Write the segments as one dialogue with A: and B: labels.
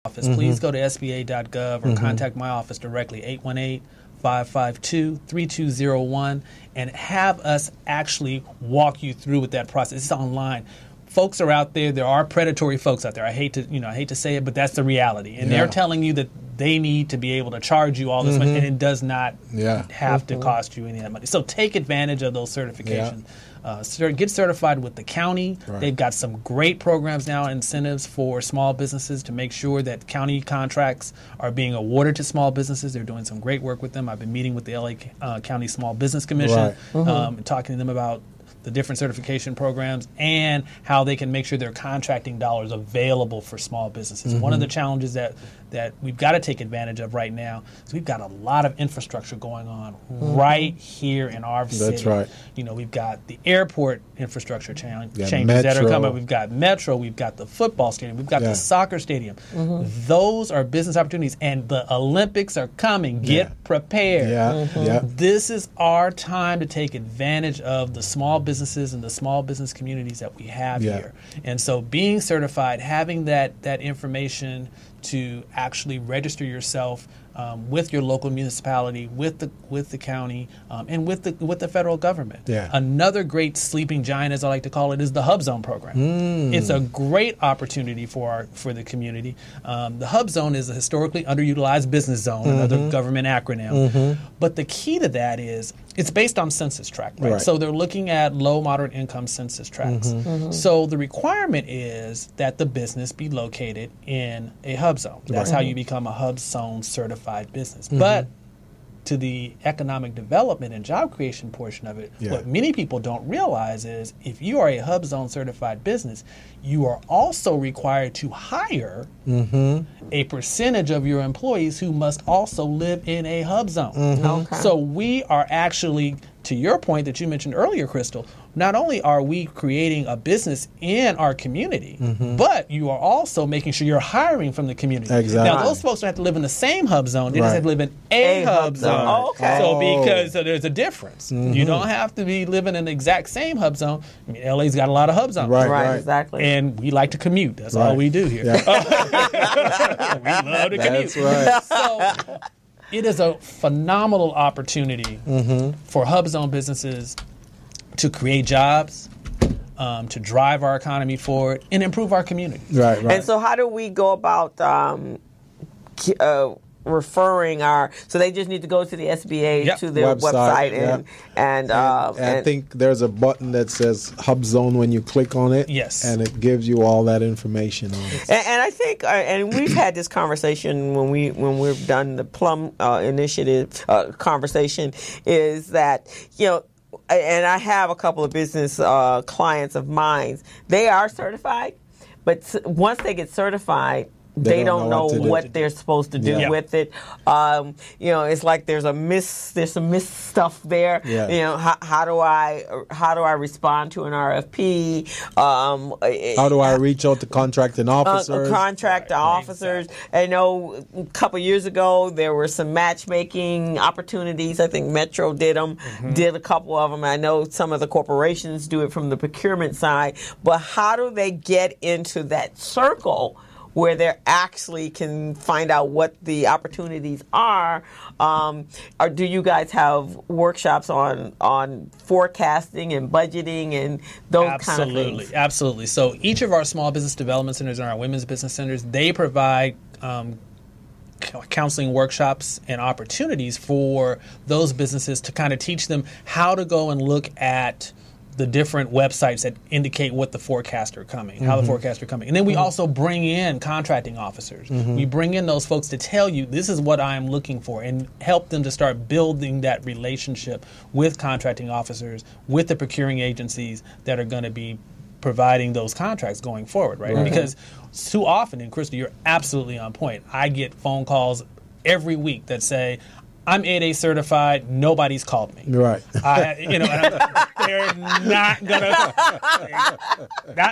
A: office, please go to SBA.gov or contact my office directly, 818-552-3201, and have us actually walk you through with that process. It's online. Folks are out there. There are predatory folks out there. I hate to say it, but that's the reality. And they're telling you that they need to be able to charge you all this money, and it does not have to cost you any of that money. So take advantage of those certifications. Get certified with the county. Right. They've got some great programs now, incentives for small businesses to make sure that county contracts are being awarded to small businesses. They're doing some great work with them. I've been meeting with the LA County Small Business Commission and talking to them about the different certification programs and how they can make sure their contracting dollars available for small businesses. One of the challenges that we've got to take advantage of right now is we've got a lot of infrastructure going on right here in our city.
B: That's right.
A: We've got the airport infrastructure changes that are coming. We've got Metro. We've got the football stadium. We've got the soccer stadium. Those are business opportunities, and the Olympics are coming. Get prepared. This is our time to take advantage of the small businesses and the small business communities that we have here. And so being certified, having that information to actually register yourself with your local municipality, with the county, and with the federal government. Another great sleeping giant, as I like to call it, is the Hub Zone program. It's a great opportunity for the community. The Hub Zone is a historically underutilized business zone, another government acronym. But the key to that is it's based on census tract, right? So they're looking at low, moderate income census tracts. So the requirement is that the business be located in a Hub Zone. That's how you become a Hub Zone certified business. But to the economic development and job creation portion of it, what many people don't realize is if you are a Hub Zone certified business, you are also required to hire a percentage of your employees who must also live in a Hub Zone. So we are actually, to your point that you mentioned earlier, Crystal, not only are we creating a business in our community, but you are also making sure you're hiring from the community. Now, those folks don't have to live in the same Hub Zone. They just have to live in a Hub Zone. So there's a difference. You don't have to be living in the exact same Hub Zone. I mean, LA's got a lot of Hub Zones.
C: Right, exactly.
A: And we like to commute. That's all we do here. We love to commute.
B: That's right.
A: So it is a phenomenal opportunity for Hub Zone businesses to create jobs, to drive our economy forward, and improve our community.
C: Right. And so how do we go about referring so they just need to go to the SBA to their website and
B: I think there's a button that says Hub Zone when you click on it.
A: Yes.
B: And it gives you all that information on it.
C: And I think and we've had this conversation when we've done the Plum initiative conversation is that and I have a couple of business clients of mine. They are certified, but once they get certified, they don't know what they're supposed to do with it. It's like there's some missed stuff there. How do I respond to an RFP?
B: How do I reach out to contracting officers?
C: Officers. I know a couple years ago there were some matchmaking opportunities. I think Metro did them, did a couple of them. I know some of the corporations do it from the procurement side. But how do they get into that circle where they actually can find out what the opportunities are? Or do you guys have workshops on forecasting and budgeting and those kind of things?
A: Absolutely. So each of our small business development centers and our women's business centers, they provide counseling workshops and opportunities for those businesses to kind of teach them how to go and look at the different websites that indicate what the forecasts are coming, how the forecasts are coming. And then we also bring in contracting officers. We bring in those folks to tell you this is what I'm looking for and help them to start building that relationship with contracting officers, with the procuring agencies that are going to be providing those contracts going forward, right? Because too often, and Krista, you're absolutely on point, I get phone calls every week that say, I'm 8A certified. Nobody's called me.
B: Right.
A: They're not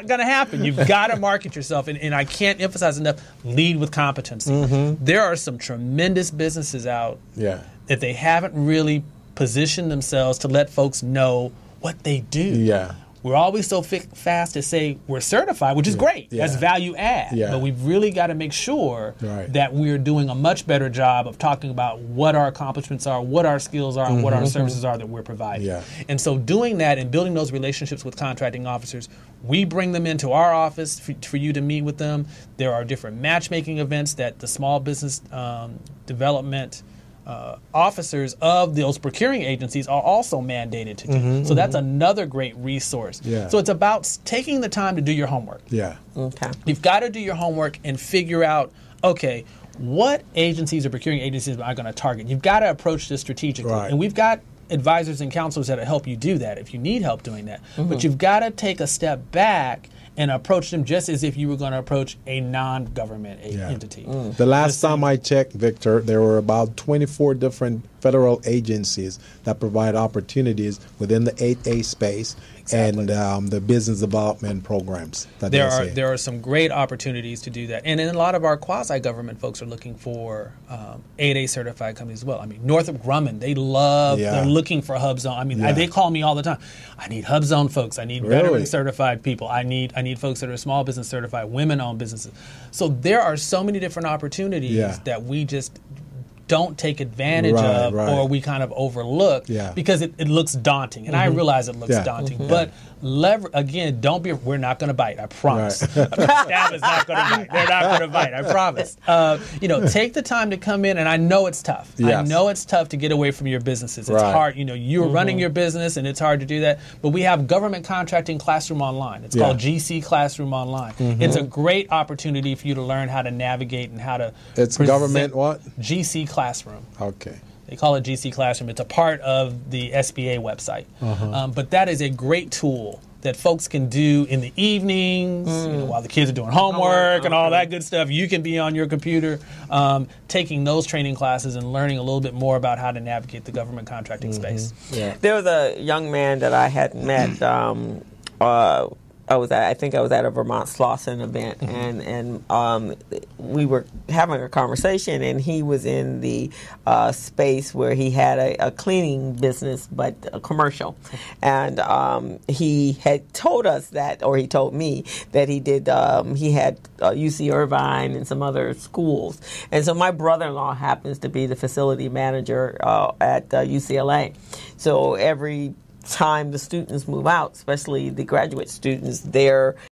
A: gonna happen. You've got to market yourself, and I can't emphasize enough. Lead with competency. There are some tremendous businesses out that they haven't really positioned themselves to let folks know what they do. we're always so fast to say we're certified, which is great. That's value add. But we've really got to make sure that we're doing a much better job of talking about what our accomplishments are, what our skills are, and what our services are that we're providing. And so doing that and building those relationships with contracting officers, we bring them into our office for you to meet with them. There are different matchmaking events that the small business development officers of those procuring agencies are also mandated to do. So that's another great resource. So it's about taking the time to do your homework.
C: Okay.
A: You've got to do your homework and figure out, okay, what agencies or procuring agencies am I going to target? You've got to approach this strategically. And we've got advisors and counselors that'll help you do that if you need help doing that. But you've got to take a step back and approach them just as if you were going to approach a non-government entity.
B: The last time I checked, Victor, there were about 24 different federal agencies that provide opportunities within the 8A space and the business development programs. That
A: there are some great opportunities to do that. And then a lot of our quasi-government folks are looking for 8A certified companies as well. I mean, Northrop Grumman, they're looking for HubZone. I mean, they call me all the time. I need HubZone folks. I need veteran certified people. I need folks that are small business certified, women-owned businesses. So there are so many different opportunities that we just don't take advantage of or we kind of overlook because it looks daunting. And I realize it looks daunting. But again, we're not going to bite, I promise. Staff is not going to bite. They're not going to bite, I promise. Take the time to come in, and I know it's tough. I know it's tough to get away from your businesses. It's hard. You're running your business, and it's hard to do that. But we have Government Contracting Classroom Online. It's called GC Classroom Online. It's a great opportunity for you to learn how to navigate and how to
B: It's government what?
A: GC Classroom.
B: Okay.
A: They call it GC Classroom. It's a part of the SBA website. But that is a great tool that folks can do in the evenings, while the kids are doing homework and all that good stuff. You can be on your computer taking those training classes and learning a little bit more about how to navigate the government contracting space.
C: There was a young man that I had met. I think I was at a Vermont Slauson event, and we were having a conversation, and he was in the space where he had a cleaning business, but a commercial, and he had told us that, or he told me that he did. He had UC Irvine and some other schools, and so my brother-in-law happens to be the facility manager at UCLA, so every time the students move out, especially the graduate students, they're